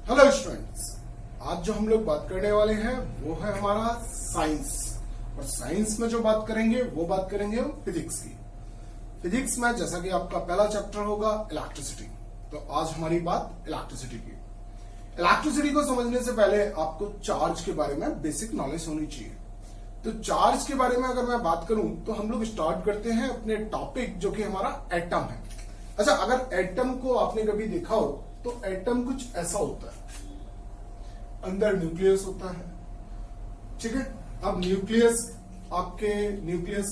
Hello students, आज जो हम लोग बात करने वाले हैं वो है हमारा साइंस। और साइंस में जो बात करेंगे वो बात करेंगे हम फिजिक्स की। फिजिक्स में जैसा कि आपका पहला चैप्टर होगा इलेक्ट्रिसिटी, तो आज हमारी बात इलेक्ट्रिसिटी की। इलेक्ट्रिसिटी को समझने से पहले आपको चार्ज के बारे में बेसिक नॉलेज होनी चाहिए। तो चार्ज के बारे में अगर मैं बात करूं तो हम लोग स्टार्ट करते हैं अपने टॉपिक जो कि हमारा एटम है। अच्छा, अगर एटम को आपने कभी देखा हो तो एटम कुछ ऐसा होता है, अंदर न्यूक्लियस होता है, ठीक है। अब न्यूक्लियस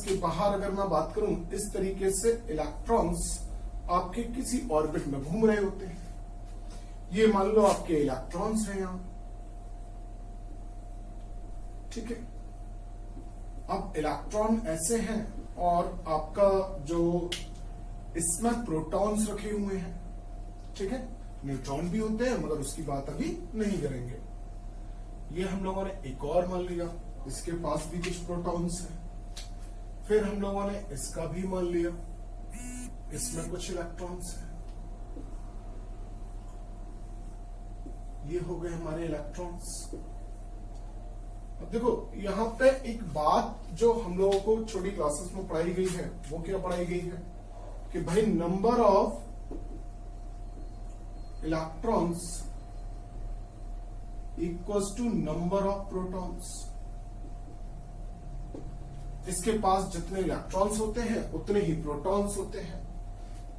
के बाहर अगर मैं बात करूं, इस तरीके से इलेक्ट्रॉन्स आपके किसी ऑर्बिट में घूम रहे होते हैं। ये मान लो आपके इलेक्ट्रॉन्स हैं यहां, ठीक है। अब इलेक्ट्रॉन ऐसे हैं और आपका जो इसमें प्रोटॉन्स रखे हुए हैं, ठीक है। न्यूट्रॉन भी होते हैं मगर उसकी बात अभी नहीं करेंगे। ये हम लोगों ने एक और मान लिया, इसके पास भी कुछ प्रोटॉन्स हैं। फिर हम लोगों ने इसका भी मान लिया, इसमें कुछ इलेक्ट्रॉन्स हैं। ये हो गए हमारे इलेक्ट्रॉन्स। अब देखो यहां पे एक बात जो हम लोगों को छोटी क्लासेस में पढ़ाई गई है, वो क्या पढ़ाई गई है कि भाई number of electrons equals to number of protons. इसके पास जितने इलेक्ट्रॉन्स होते हैं उतने ही प्रोटॉन्स होते हैं।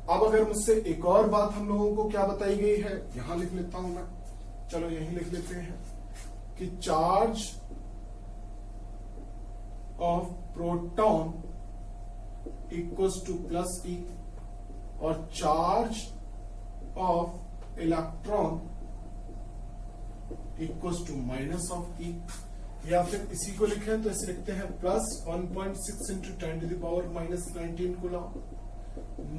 अब अगर मुझसे एक और बात हम लोगों को क्या बताई गई है, यहां लिख लेता हूं मैं, चलो यहीं लिख लेते हैं कि charge of proton equals to plus E और charge of electron equals to minus of E. या फिर इसी को लिखें तो ऐसे लिखते हैं plus 1.6 into 10 to the power minus 19 coulomb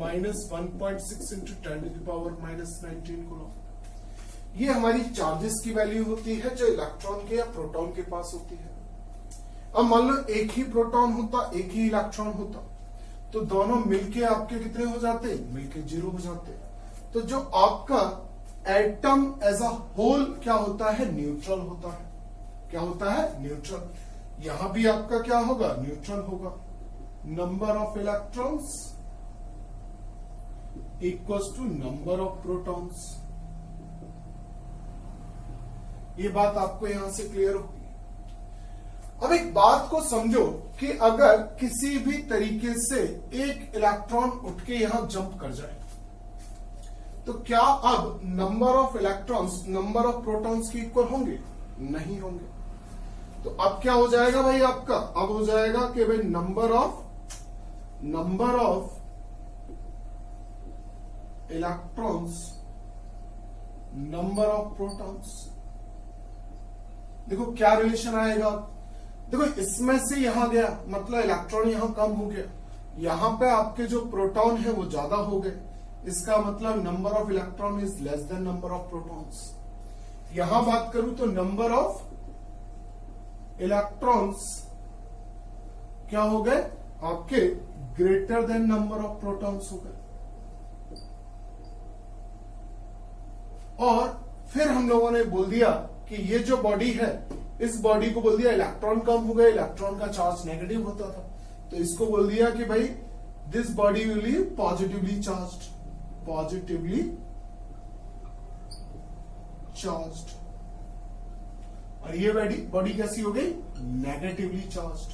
minus 1.6 into 10 to the power minus 19 coulomb. ये हमारी चार्जेस की वैल्यू होती है जो इलेक्ट्रॉन के या प्रोटॉन के पास होती है। अब मान लो एक ही प्रोटॉन होता, एक ही इलेक्ट्रॉन होता, तो दोनों मिलके आपके कितने हो जाते? मिलके 0 हो जाते। तो जो आपका एटम एज अ होल क्या होता है? न्यूट्रल होता है। क्या होता है? न्यूट्रल। यहां भी आपका क्या होगा? न्यूट्रल होगा। Number of electrons equals to number of protons. ये बात आपको यहां से क्लियर होगी। अब एक बात को समझो कि अगर किसी भी तरीके से एक इलेक्ट्रॉन उठ के यहां जंप कर जाए तो क्या अब number of electrons number of protons के इक्वल होंगे? नहीं होंगे। तो अब क्या हो जाएगा भाई आपका? अब हो जाएगा कि भाई number of electrons number of protons. देखो क्या रिलेशन आएगा। देखो इसमें से यहां गया मतलब इलेक्ट्रॉन यहां कम हो गया, यहां पे आपके जो प्रोटॉन है वो ज्यादा हो गए, इसका मतलब number of electron is less than number of protons. यहां बात करूं तो नंबर ऑफ इलेक्ट्रॉन्स क्या हो गए आपके? Greater than number of protons हो गए। और फिर हम लोगों ने बोल दिया कि ये जो बॉडी है, इस बॉडी को बोल दिया इलेक्ट्रॉन कम हो गए, इलेक्ट्रॉन का चार्ज नेगेटिव होता था, तो इसको बोल दिया कि भाई this body will be positively charged. Positively charged. और ये बॉडी कैसी हो गई? Negatively charged.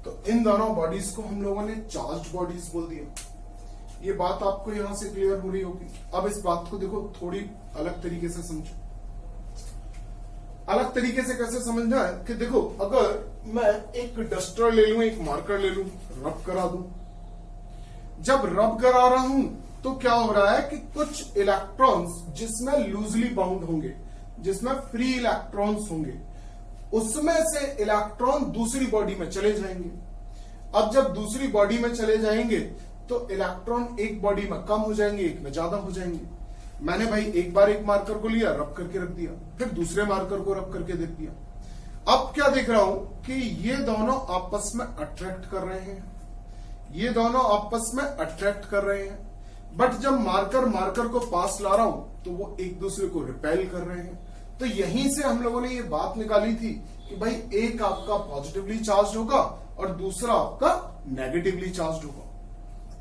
तो इन दोनों बॉडीज को हम लोगों ने चार्ज्ड बॉडीज बोल दिया। ये बात आपको यहां से क्लियर हो रही होगी। अब इस बात को देखो थोड़ी अलग तरीके से समझो। अलग तरीके से कैसे समझना है कि देखो अगर मैं एक डस्टर ले लूं, एक मार्कर ले लूं, रब करा दूं। जब रब करा रहा हूं तो क्या हो रहा है कि कुछ इलेक्ट्रॉन्स जिसमें लूजली बाउंड होंगे, जिसमें फ्री इलेक्ट्रॉन्स होंगे, उसमें से इलेक्ट्रॉन दूसरी बॉडी में चले जाएंगे। अब जब दूसरी बॉडी में चले जाएंगे तो इलेक्ट्रॉन एक बॉडी में कम हो जाएंगे, एक में ज्यादा हो जाएंगे। मैंने भाई एक बार एक मार्कर को लिया, रब करके रख दिया, फिर दूसरे मार्कर को रब करके देख दिया। अब क्या देख रहा हूं कि ये दोनों आपस में अट्रैक्ट कर रहे हैं, ये दोनों आपस में अट्रैक्ट कर रहे हैं, बट जब मार्कर को पास ला रहा हूं तो वो एक दूसरे को रिपेल कर रहे हैं। तो यहीं से हम लोगों ने ये बात निकाली थी कि भाई एक आपका पॉजिटिवली चार्ज होगा और दूसरा आपका नेगेटिवली चार्ज होगा।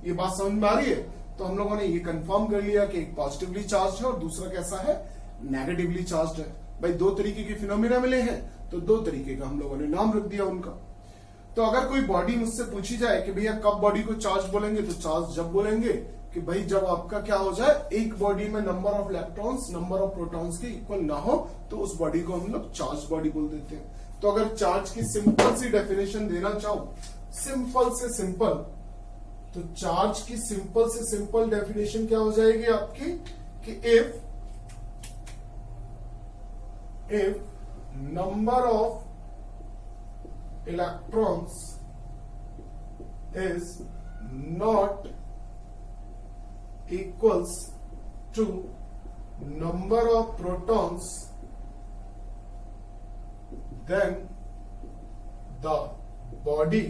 ये बात समझ में आ रही है? तो हम लोगों ने ये कंफर्म कर लिया कि एक पॉजिटिवली चार्ज है और दूसरा कैसा है, नेगेटिवली चार्ज है। भाई दो तरीके के फिनोमेना मिले हैं तो दो तरीके का हम लोगों ने नाम रख दिया उनका। तो अगर कोई बॉडी मुझसे पूछी जाए कि भैया कब बॉडी को चार्ज बोलेंगे, तो चार्ज जब बोलेंगे कि भाई जब आपका क्या हो जाए, एक बॉडी में number of electrons number of protons के इक्वल ना हो, तो उस बॉडी को हम लोग चार्ज बॉडी बोल देते हैं। तो अगर चार्ज की सिंपल सी डेफिनेशन देना चाहूं, सिंपल से सिंपल, तो चार्ज की सिंपल से सिंपल डेफिनेशन क्या हो जाएगी आपकी कि if number of electrons is not equals to number of protons, then the body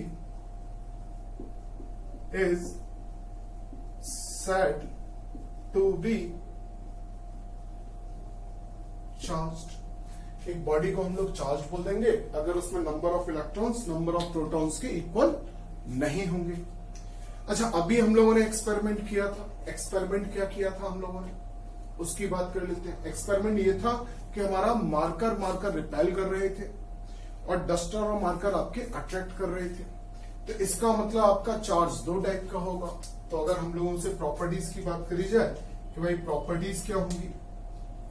is said to be charged। एक बॉडी को हम लोग चार्ज बोल देंगे अगर उसमें number of electrons number of protons के इक्वल नहीं होंगे। अच्छा, अभी हम लोगों ने एक्सपेरिमेंट किया था। एक्सपेरिमेंट क्या किया था हम लोगों ने, उसकी बात कर लेते हैं। एक्सपेरिमेंट ये था कि हमारा मार्कर रिपेल कर रहे थे और डस्टर और मार्कर आपके अट्रैक्ट कर रहे थे। तो इसका मतलब आपका चार्ज दो टाइप का होगा। तो अगर हम लोगों से प्रॉपर्टीज की बात करी जाए कि भाई प्रॉपर्टीज क्या होंगी,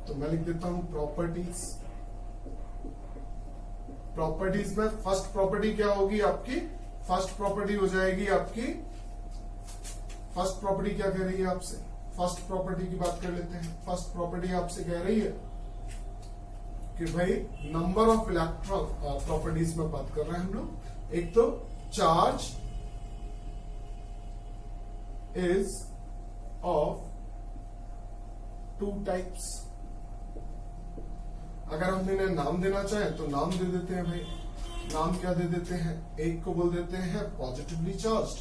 तो मैं लिख देता हूं प्रॉपर्टीज। प्रॉपर्टीज में फर्स्ट प्रॉपर्टी क्या होगी आपकी, फर्स्ट प्रॉपर्टी हो जाएगी आपकी, फर्स्ट प्रॉपर्टी क्या कह रही है आपसे, फर्स्ट प्रॉपर्टी की बात कर लेते हैं। फर्स्ट प्रॉपर्टी आपसे कह रही है कि भाई नंबर ऑफ इलेक्ट्रॉन, प्रॉपर्टीज में बात कर रहे हैं हम लोग। एक तो charge is of two types. अगर हम इन्हें नाम देना चाहें तो नाम दे देते हैं भाई। नाम क्या दे देते हैं, एक को बोल देते हैं पॉजिटिवली चार्ज्ड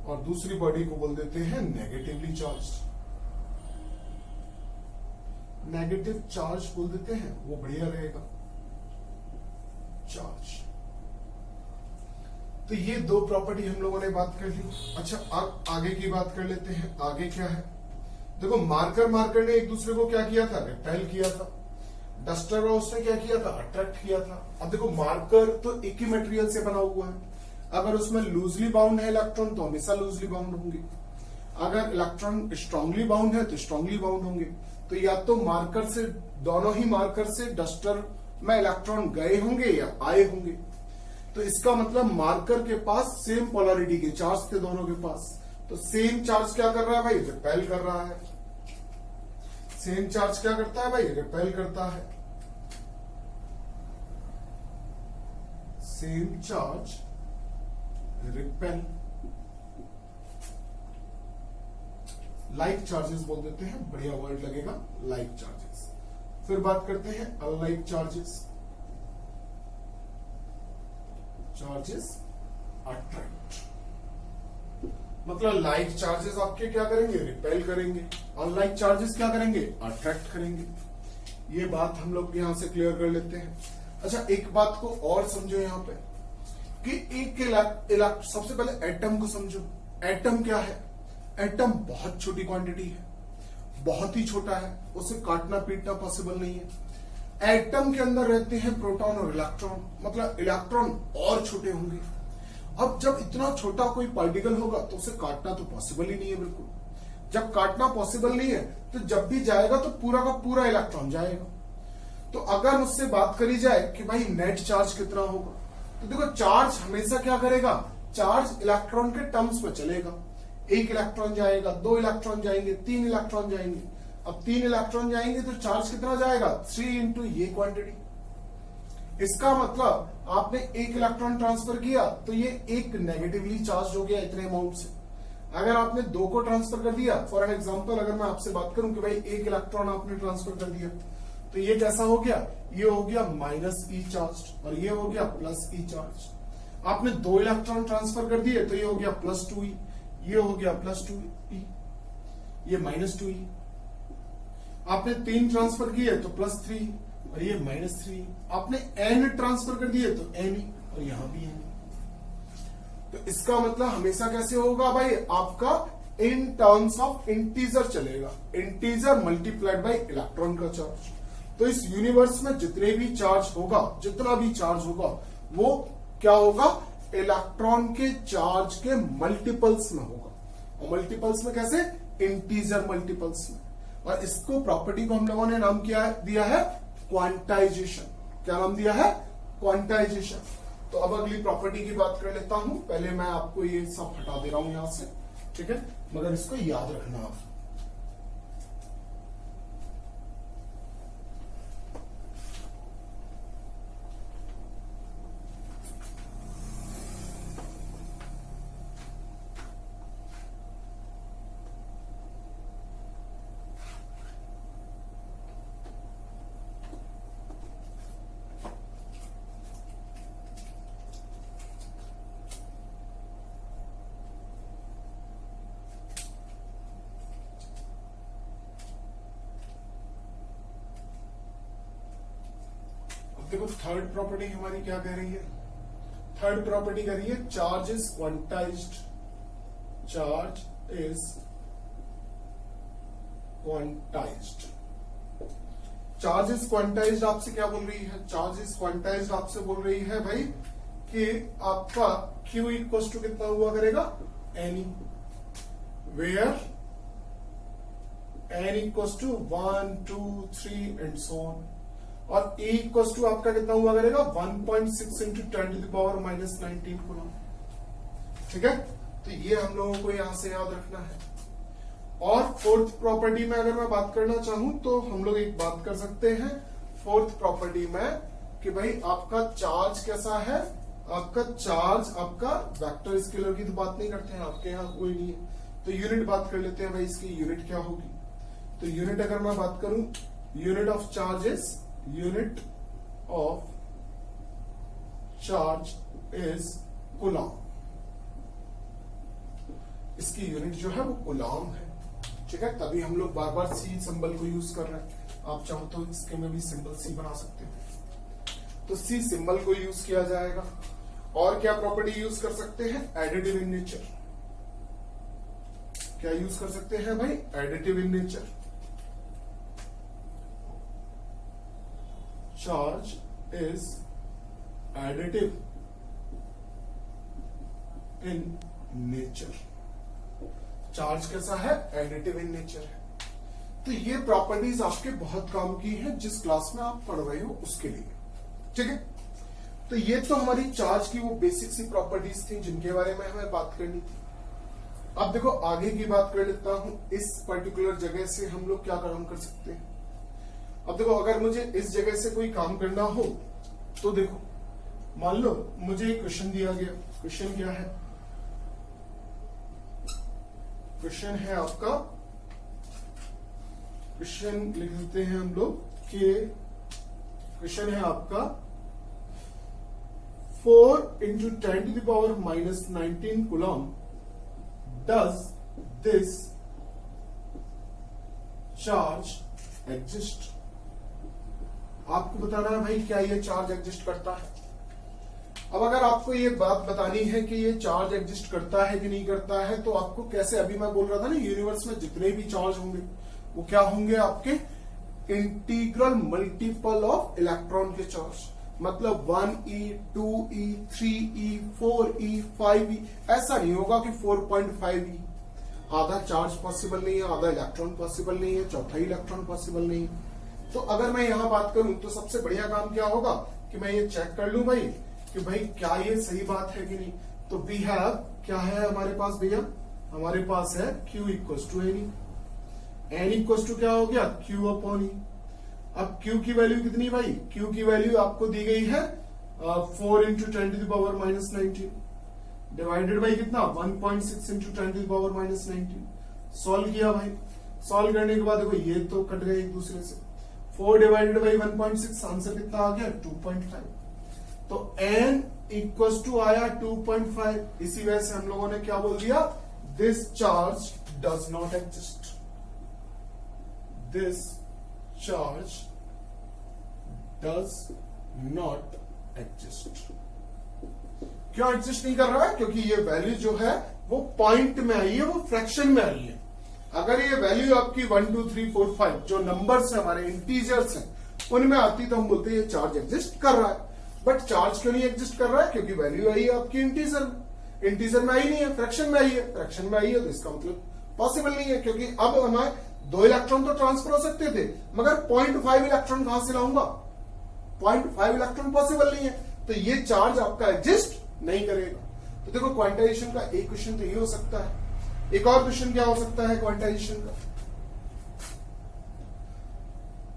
और दूसरी बॉडी को बोल देते हैं नेगेटिवली चार्ज्ड। नेगेटिव चार्ज बोल देते हैं, वो बढ़िया रहेगा चार्ज। तो ये दो प्रॉपर्टी हम लोगों ने बात कर ली। अच्छा, अब आगे की बात कर लेते हैं। आगे क्या है, देखो मार्कर ने एक दूसरे को क्या किया था, रिपेल किया था। डस्टर और उसने क्या किया था, अट्रैक्ट किया था। अब देखो मार्कर तो एक ही मटेरियल से बना हुआ है। अगर उसमें लूजली बाउंड है इलेक्ट्रॉन तो हमेशा लूजली बाउंड होंगे, अगर इलेक्ट्रॉन स्ट्रांगली बाउंड है तो स्ट्रांगली बाउंड होंगे। तो या तो मार्कर से, दोनों ही मार्कर से डस्टर में इलेक्ट्रॉन गए होंगे या आए होंगे। तो इसका मतलब मार्कर के पास सेम पोलैरिटी के चार्ज थे दोनों के पास। तो सेम चार्ज क्या कर रहा है भाई, रिपेल कर रहा है। सेम चार्ज क्या करता है भाई, रिपेल करता है। Same charge repel, like charges बोल देते हैं, बढ़िया वर्ड लगेगा, लाइक चार्जेस। फिर बात करते हैं अनलाइक चार्जेस। चार्जेस अट्रैक्ट, मतलब लाइक चार्जेस आपके क्या करेंगे, रिपेल करेंगे। अनलाइक चार्जेस क्या करेंगे, अट्रैक्ट करेंगे। ये बात हम लोग यहां से क्लियर कर लेते हैं। अच्छा, एक बात को और समझो यहां पे कि एक सबसे पहले एटम को समझो। एटम क्या है, एटम बहुत छोटी क्वांटिटी है, बहुत ही छोटा है, उसे काटना पीटना पॉसिबल नहीं है। एटम के अंदर रहते हैं प्रोटॉन और इलेक्ट्रॉन, मतलब इलेक्ट्रॉन और छोटे होंगे। अब जब इतना छोटा कोई पार्टिकल होगा तो उसे काटना तो पॉसिबल ही नहीं है बिल्कुल। जब काटना पॉसिबल नहीं है तो जब भी जाएगा तो पूरा का पूरा इलेक्ट्रॉन जाएगा। तो अगर मुझसे बात करी जाए कि भाई नेट चार्ज कितना होगा, तो देखो चार्ज हमेशा क्या करेगा, चार्ज इलेक्ट्रॉन के टर्म्स में चलेगा। एक इलेक्ट्रॉन जाएगा, दो इलेक्ट्रॉन जाएंगे, तीन इलेक्ट्रॉन जाएंगे। अब तीन इलेक्ट्रॉन जाएंगे तो चार्ज कितना जाएगा, 3 इंटू ये क्वांटिटी। इसका मतलब आपने एक इलेक्ट्रॉन ट्रांसफर किया तो ये एक नेगेटिवली चार्ज हो गया इतने अमाउंट से। अगर आपने दो को ट्रांसफर कर दिया, फॉर एन एग्जांपल अगर मैं आपसे बात करूं कि भाई एक इलेक्ट्रॉन आपने ट्रांसफर कर दिया, तो ये कैसा हो गया, ये हो गया माइनस ई चार्ज और ये हो गया प्लस ई चार्ज। आपने 2 इलेक्ट्रॉन ट्रांसफर कर दिए तो ये हो गया प्लस 2e, ये हो गया प्लस 2e, ये माइनस 2e। आपने 3 ट्रांसफर किए तो प्लस 3 और ये माइनस 3। आपने n ट्रांसफर कर दिए तो n और यहां भी n। तो इसका मतलब हमेशा कैसे होगा भाई, आपका इन टर्म्स ऑफ इंटीजर चलेगा, इंटीजर मल्टीप्लाइड बाय इलेक्ट्रॉन का चार्ज। तो इस यूनिवर्स में जितने भी चार्ज होगा, जितना भी चार्ज होगा वो क्या होगा, इलेक्ट्रॉन के चार्ज के मल्टीपल्स में होगा। और मल्टीपल्स में कैसे, इंटीजर मल्टीपल्स में। और इसको प्रॉपर्टी को हम लोगों ने नाम क्या दिया है, क्वांटाइजेशन। क्या नाम दिया है, क्वांटाइजेशन। तो अब अगली प्रॉपर्टी की बात कर लेता हूं। पहले मैं आपको ये सब हटा दे रहा हूं यहां से, ठीक है, मगर इसको याद रखना आप। देखो थर्ड प्रॉपर्टी हमारी क्या कह रही है, थर्ड प्रॉपर्टी कह रही है charge is quantized, charge is quantized. Charge is quantized आपसे क्या बोल रही है, चार्ज इज क्वांटाइज्ड आपसे बोल रही है भाई कि आपका Q इक्वल टू कितना हुआ करेगा, N, where N equal to 1 2 3 and so on. और E इक्वल टू आपका कितना हुआ करेगा, 1.6 into 10 to the power minus 19 coulomb. ठीक है, तो ये हम लोगों को यहां से याद रखना है। और फोर्थ प्रॉपर्टी में अगर मैं बात करना चाहूं तो हम लोग एक बात कर सकते हैं फोर्थ प्रॉपर्टी में कि भाई आपका चार्ज कैसा है, आपका चार्ज आपका वेक्टर स्केलर की तो बात नहीं करते हैं, आपके यहाँ कोई नहीं है, तो यूनिट बात कर लेते हैं भाई, इसकी यूनिट क्या होगी। तो यूनिट अगर मैं बात करूं, unit of charge is, unit of charge is coulomb. इसकी यूनिट जो है वो कूलम है। ठीक है, तभी हम लोग बार बार सी सिंबल को यूज कर रहे हैं। आप चाहो तो इसके में भी सिंबल सी बना सकते हो, तो सी सिंबल को यूज किया जाएगा। और क्या प्रॉपर्टी यूज कर सकते हैं, एडिटिव इन नेचर। क्या यूज कर सकते हैं भाई, additive in nature. Charge is additive in nature. Charge कैसा है, एडिटिव इन नेचर है। तो ये प्रॉपर्टीज आपके बहुत काम की है जिस क्लास में आप पढ़ रहे हो उसके लिए। ठीक है, तो ये तो हमारी चार्ज की वो बेसिक सी प्रॉपर्टीज थी जिनके बारे में हमें बात करनी थी। अब देखो आगे की बात कर लेता हूं, इस पर्टिकुलर जगह से हम लोग क्या काम कर सकते हैं। अब देखो अगर मुझे इस जगह से कोई काम करना हो तो देखो, मान लो मुझे एक क्वेश्चन दिया गया। क्वेश्चन क्या है, क्वेश्चन है आपका, क्वेश्चन लिख देते हैं हम लोग कि क्वेश्चन है आपका 4 into 10 to the power minus 19 coulomb does this charge exist. आपको बताना है भाई क्या ये चार्ज एग्जिस्ट करता है। अब अगर आपको ये बात बतानी है कि ये चार्ज एग्जिस्ट करता है कि नहीं करता है, तो आपको कैसे, अभी मैं बोल रहा था ना यूनिवर्स में जितने भी चार्ज होंगे वो क्या होंगे, आपके इंटीग्रल मल्टीपल ऑफ इलेक्ट्रॉन के चार्ज। मतलब 1e 2e 3e 4e 5e, ऐसा नहीं होगा कि 4.5e। आधा चार्ज पॉसिबल नहीं है, आधा इलेक्ट्रॉन पॉसिबल नहीं है, चौथा इलेक्ट्रॉन पॉसिबल नहीं है। तो अगर मैं यहां बात करूं तो सबसे बढ़िया काम क्या होगा कि मैं ये चेक कर लूं भाई कि भाई क्या ये सही बात है कि नहीं। तो वी हैव, क्या है हमारे पास भैया, हमारे पास है Q equal to any. N equal to क्या हो गया, Q अपॉन ई। अब Q की वैल्यू कितनी भाई, Q की वैल्यू आपको दी गई है 4 into 10 to the power minus 19 divided by कितना, 1.6 into 10 to the power minus 19। Solve किया भाई, सॉल्व करने के बाद देखो ये तो कट गए एक दूसरे से। 4 डिवाइडेड बाई 1.6, आंसर कितना आ गया 2.5। तो n इक्वल टू आया 2.5। इसी वजह से हम लोगों ने क्या बोल दिया, this charge does not exist, this charge does not exist. क्यों एग्जिस्ट नहीं कर रहा है? क्योंकि ये वैल्यू जो है वो पॉइंट में आई है, वो फ्रैक्शन में आई है। अगर ये वैल्यू आपकी 1 2 3 4 5 जो नंबर्स है हमारे इंटीजर्स हैं उनमें आती तो हम बोलते हैं ये चार्ज एग्जिस्ट कर रहा है। बट चार्ज क्यों नहीं एग्जिस्ट कर रहा है? क्योंकि वैल्यू आई है आपकी इंटीजर में। इंटीजर में आई नहीं है, फ्रैक्शन में आई है। फ्रैक्शन में आई है तो इसका मतलब पॉसिबल नहीं है, क्योंकि अब हमारे 2 इलेक्ट्रॉन तो ट्रांसफर हो सकते थे, मगर 0.5 इलेक्ट्रॉन कहां से लाऊंगा? 0.5 इलेक्ट्रॉन पॉसिबल नहीं है, तो ये चार्ज आपका एग्जिस्ट नहीं करेगा। तो देखो क्वांटाइजेशन का एक क्वेश्चन तो ये हो सकता है। एक और क्वेश्चन क्या हो सकता है क्वांटाइजेशन का?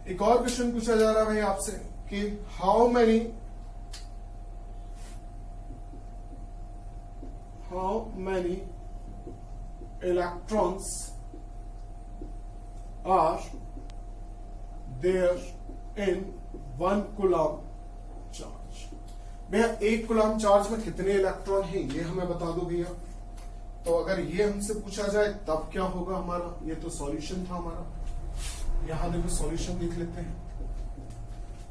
एक और क्वेश्चन पूछा जा रहा है भाई आपसे कि how many electrons are there in 1 coulomb charge. भैया 1 कूलम चार्ज में कितने इलेक्ट्रॉन हैं ये हमें बता दो भैया। तो अगर ये हमसे पूछा जाए तब क्या होगा हमारा? ये तो सॉल्यूशन था हमारा, यहां देखो सॉल्यूशन देख लेते हैं।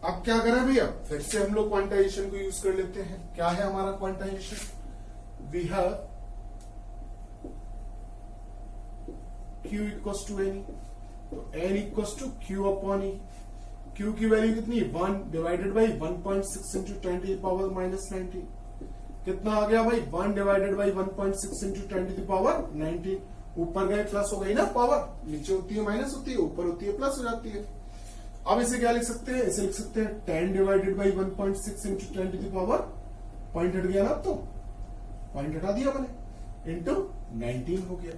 अब क्या करें भैया, फिर से हम लोग क्वांटाइजेशन को यूज कर लेते हैं। क्या है हमारा quantization? We have Q equals to N, तो n equals to Q upon E. Q की वैल्यू कितनी? 1 divided by 1.6 into 10 to the power minus 19। कितना आ गया भाई? 1 divided by 1.6 into 10 to the power 19। ऊपर गए प्लस हो गई ना पावर, नीचे होती है माइनस होती है, ऊपर होती है प्लस हो जाती है। अब इसे क्या लिख सकते हैं? इसे लिख सकते हैं 10 divided by 1.6 into 10 to the power, point हट गया ना, अब तो पॉइंट हटा दिया मैंने, इंटू 19 हो गया।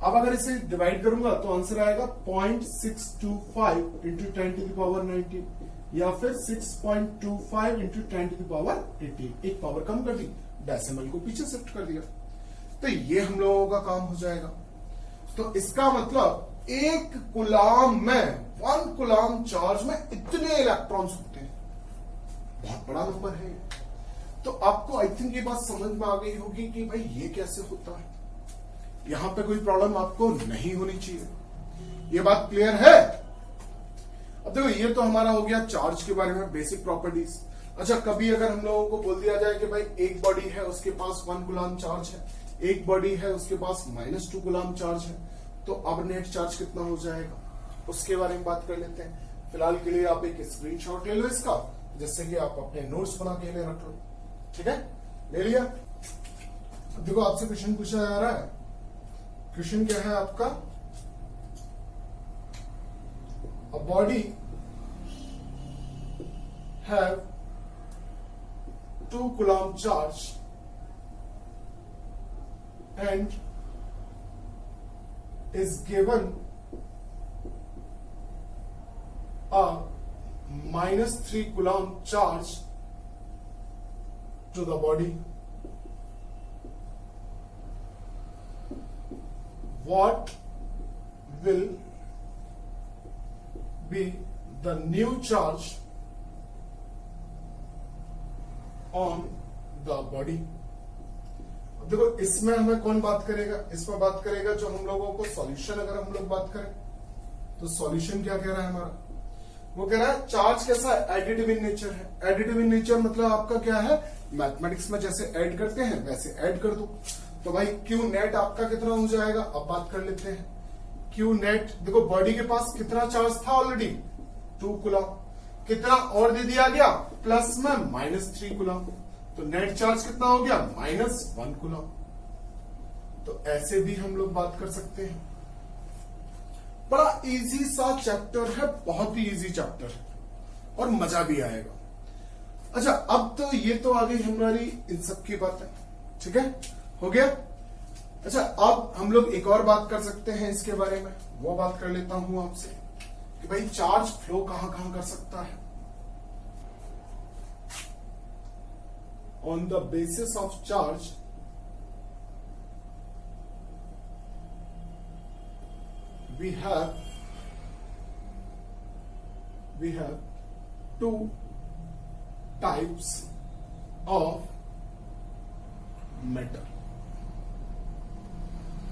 अब अगर इसे डिवाइड करूंगा तो आंसर आएगा 0.625 इंटू 10 टू द पावर 19, या फिर 6.25 इंटू 10 टू द पावर 18। एक पावर कम कर दी, डेसिमल को पीछे शिफ्ट कर दिया, तो ये हम लोगों का काम हो जाएगा। तो इसका मतलब 1 कूलम में, 1 कूलम चार्ज में इतने इलेक्ट्रॉन्स होते हैं, बहुत बड़ा नंबर है। तो आपको आई थिंक ये बात समझ में आ गई होगी कि भाई ये कैसे होता है। यहां पे कोई प्रॉब्लम आपको नहीं होनी चाहिए, ये बात क्लियर है। अब देखो ये तो हमारा हो गया चार्ज के बारे में बेसिक प्रॉपर्टीज। अच्छा, कभी अगर हम लोगों को बोल दिया जाए कि भाई एक बॉडी है उसके पास 1 कूलम चार्ज है, एक बॉडी है उसके पास -2 कूलम चार्ज है, तो अब नेट चार्ज कितना हो जाएगा उसके बारे में बात कर लेते हैं। फिलहाल के लिए आप एक स्क्रीनशॉट ले लो इसका, जिससे कि आप अपने नोट्स बना के ले रख लो। ठीक है, ले लिया। देखो आपसे क्वेश्चन पूछा जा रहा है। क्वेश्चन क्या है आपका? A body have 2 coulomb charge and is given a -3 coulomb charge to the body. What will be the new charge on the body? देखो इसमें हमें कौन बात करेगा? इसमें बात करेगा जो हम लोगों को सॉल्यूशन, अगर हम लोग बात करें तो सॉल्यूशन क्या कह रहा है हमारा? वो कह रहा है चार्ज कैसा है? एडिटिव इन नेचर है। एडिटिव इन नेचर मतलब आपका क्या है? मैथमेटिक्स में जैसे ऐड करते हैं वैसे ऐड कर दो। तो भाई क्यू नेट आपका कितना हो जाएगा? अब बात कर लेते हैं। क्यू नेट, देखो बॉडी के पास कितना चार्ज था ऑलरेडी? 2 कूलम। कितना और दे दिया गया? प्लस में -3 कूलम, तो नेट चार्ज कितना हो गया? -1 कूलम। तो ऐसे भी हम लोग बात कर सकते हैं। बड़ा इजी सा चैप्टर है, बहुत ही इजी चैप्टर है और मजा भी आएगा। अच्छा, अब तो ये तो आ गई हमारी इन सब की बातें, ठीक है, हो गया। अच्छा, अब हम लोग एक और बात कर सकते हैं इसके बारे में, वो बात कर लेता हूं आपसे कि भाई चार्ज फ्लो कहां कहां कर सकता है। On the basis of charge, we have we have two types of metal.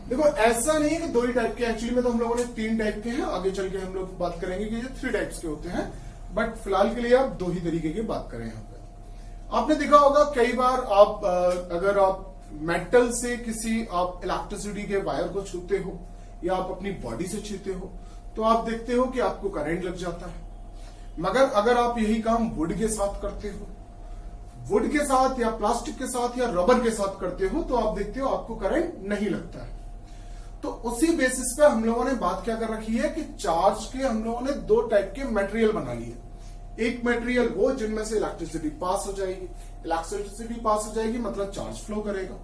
देखो ऐसा नहीं है कि दो ही टाइप के, एक्चुअली में तो हम लोगों ने 3 टाइप के हैं, आगे चल के हम लोग बात करेंगे कि ये 3 टाइप्स के होते हैं, बट फिलहाल के लिए आप 2 ही तरीके की बात करें यहाँ पे। आपने देखा होगा कई बार आप अगर आप मेटल से किसी आप इलेक्ट्रिसिटी के वायर को छूते हो या आप अपनी बॉडी से छूते हो तो आप देखते हो कि आपको करंट लग जाता है। मगर अगर आप यही काम वुड के साथ करते हो, वुड के साथ या प्लास्टिक के साथ या रबर के साथ करते हो तो आप देखते हो आपको करंट नहीं लगता है। तो उसी बेसिस पे हम लोगों ने बात क्या कर रखी है कि चार्ज के हम लोगों ने 2 टाइप के मटेरियल बना लिए। एक मटेरियल वो जिनमें से इलेक्ट्रिसिटी पास हो जाएगी, इलेक्ट्रिसिटी पास हो जाएगी मतलब चार्ज फ्लो करेगा,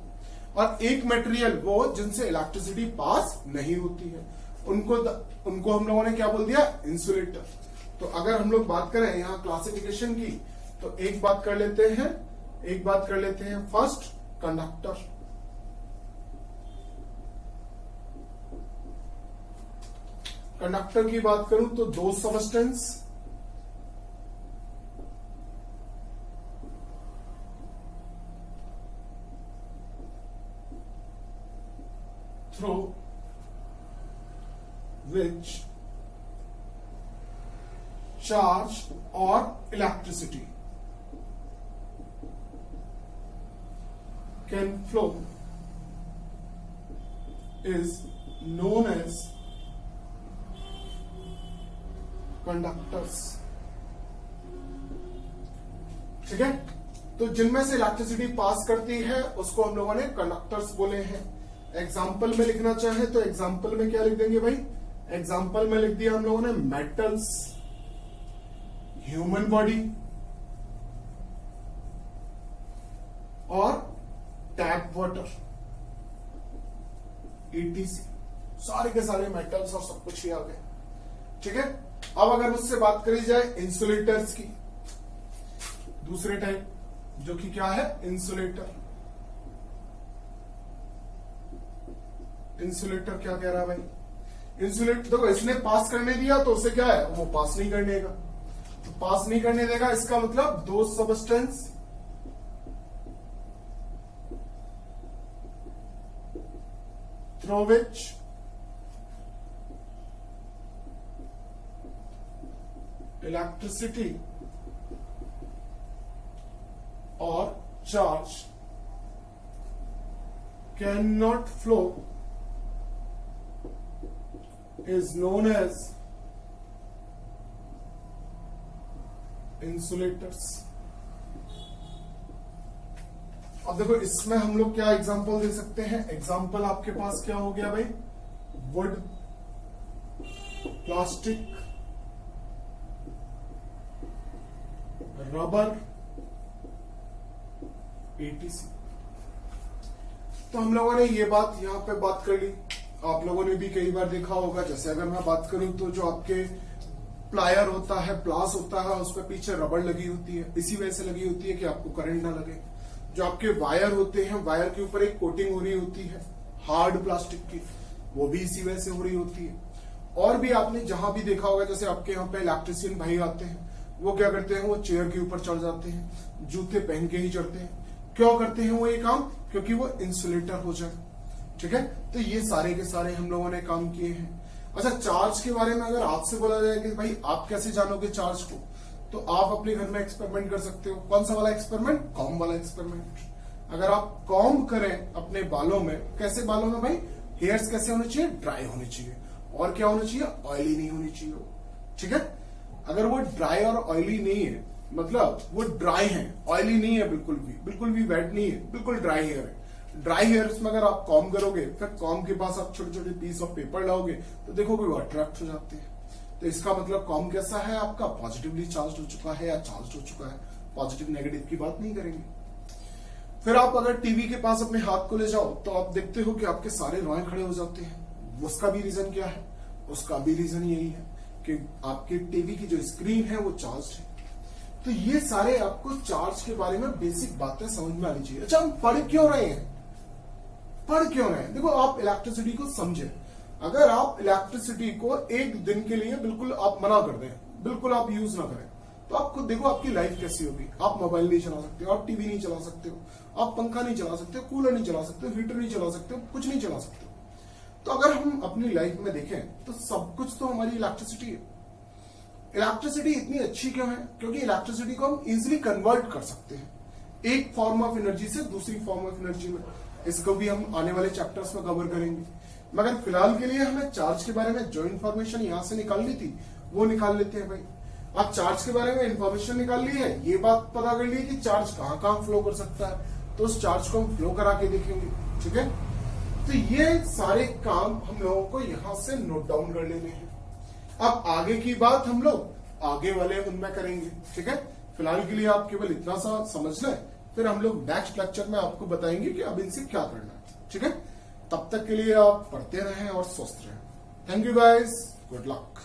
और एक मटेरियल वो जिनसे इलेक्ट्रिसिटी पास नहीं होती है, उनको हम लोगों ने क्या बोल दिया, इंसुलेटर। तो अगर हम लोग बात करें यहाँ क्लासिफिकेशन की तो एक बात कर लेते हैं फर्स्ट कंडक्टर। कंडक्टर की बात करूं तो 2 सबस्टेंस थ्रू विच चार्ज और electricity can flow is known as conductors। ठीक है, तो जिनमें से इलेक्ट्रिसिटी पास करती है उसको हम लोगों ने कंडक्टर्स बोले हैं। एग्जाम्पल में लिखना चाहे तो एग्जाम्पल में क्या लिख देंगे भाई, एग्जाम्पल में लिख दिया हम लोगों ने मेटल्स, ह्यूमन बॉडी और टैप वाटर, ETC, सारे के सारे मेटल्स और सब कुछ ही आ गए। ठीक है, अब अगर मुझसे बात करी जाए इंसुलेटर्स की, दूसरे टाइप जो कि क्या है, इंसुलेटर। इंसुलेटर क्या कह रहा है भाई, इंसुलेटर देखो इसने पास करने दिया तो उसे क्या है, वो पास नहीं करने देगा, तो पास नहीं करने देगा इसका मतलब 2 substance through which electricity or charge cannot flow is known as insulators। अब देखो इसमें हम लोग क्या एग्जांपल दे सकते हैं, एग्जांपल आपके पास क्या हो गया भाई, वुड, प्लास्टिक, रबर, ETC। तो हम लोगों ने ये बात यहां पे बात कर ली। आप लोगों ने भी कई बार देखा होगा, जैसे अगर मैं बात करूं तो जो आपके प्लायर होता है, प्लास होता है, उस पर पीछे रबर लगी होती है, इसी वजह से लगी होती है कि आपको करंट ना लगे। जो आपके वायर होते हैं, वायर के ऊपर एक कोटिंग हो रही होती है हार्ड प्लास्टिक की, वो भी इसी वजह से हो रही होती है। और भी आपने जहां भी देखा होगा, जैसे आपके यहाँ पे इलेक्ट्रिशियन भाई आते हैं, वो क्या करते हैं, वो चेयर के ऊपर चढ़ जाते हैं, जूते पहन के ही चढ़ते हैं। क्यों करते हैं वो ये काम, क्योंकि वो इंसुलेटर हो जाए। ठीक है, तो ये सारे के सारे हम लोगों ने काम किए हैं। अच्छा, चार्ज के बारे में अगर आपसे बोला जाए कि भाई आप कैसे जानोगे चार्ज को, तो आप अपने घर में एक्सपेरिमेंट कर सकते हो। कौन सा वाला एक्सपेरिमेंट, कॉम्ब वाला एक्सपेरिमेंट। अगर आप कॉम्ब करें अपने बालों में, कैसे बालों में भाई, हेयर्स कैसे होने चाहिए, ड्राई होने चाहिए, और क्या होना चाहिए, ऑयली नहीं होनी चाहिए। ठीक है, अगर वो ड्राई और ऑयली नहीं है, मतलब वो ड्राई है, ऑयली नहीं है, बिल्कुल भी वेट नहीं है, बिल्कुल ड्राई हेयर है। ड्राई हेयर्स में अगर आप कॉम्ब करोगे, फिर कॉम्ब के पास आप छोटे छोटे पीस ऑफ पेपर लाओगे तो देखोगे वो अट्रैक्ट हो जाते हैं। तो इसका मतलब कॉम्ब कैसा है आपका, पॉजिटिवली चार्ज हो चुका है या चार्ज हो चुका है। पॉजिटिव नेगेटिव की बात नहीं करेंगे। फिर आप अगर टीवी के पास अपने हाथ को ले जाओ तो आप देखते हो कि आपके सारे रोए खड़े हो जाते हैं। उसका भी रीजन क्या है, उसका भी रीजन यही है कि आपके टीवी की जो स्क्रीन है वो चार्ज है। तो ये सारे आपको चार्ज के बारे में बेसिक बातें समझ में आनी चाहिए। अच्छा, हम पढ़ क्यों रहे हैं, देखो आप इलेक्ट्रिसिटी को समझे। अगर आप इलेक्ट्रिसिटी को एक दिन के लिए बिल्कुल आप मना कर दें, बिल्कुल आप यूज ना करें। तो आप खुद देखो आपकी लाइफ कैसी होगी। आप मोबाइल नहीं चला सकते हो, आप टीवी नहीं चला सकते हो, आप पंखा नहीं चला सकते हो, कूलर नहीं चला सकते हो, हीटर नहीं चला सकते हो, कुछ नहीं चला सकते हो। तो अगर हम अपनी लाइफ में देखें तो सब कुछ तो हमारी इलेक्ट्रिसिटी है। इलेक्ट्रिसिटी इतनी अच्छी क्यों है? क्योंकि इलेक्ट्रिसिटी को हम इजिली कन्वर्ट कर सकते हैं एक फॉर्म ऑफ एनर्जी से दूसरी फॉर्म ऑफ एनर्जी में। इसको भी हम आने वाले चैप्टर्स में कवर करेंगे, मगर फिलहाल के लिए हमें चार्ज के बारे में जो इन्फॉर्मेशन यहां से निकालनी थी वो निकाल लेते हैं भाई। आप चार्ज के बारे में इंफॉर्मेशन निकाल ली है, ये बात पता कर ली कि चार्ज कहां कहां फ्लो कर सकता है, तो उस चार्ज को हम फ्लो करा के देखेंगे। ठीक है, तो ये सारे काम हम लोगों को यहां से नोट डाउन कर लेने हैं। अब आगे की बात हम लोग आगे वाले उनमें करेंगे। ठीक है, फिलहाल के लिए आप केवल इतना सा समझ लें, फिर हम लोग नेक्स्ट लेक्चर में आपको बताएंगे कि अब इनसे क्या करना है। ठीक है, तब तक के लिए आप पढ़ते रहें और स्वस्थ रहें। Thank you guys, good luck.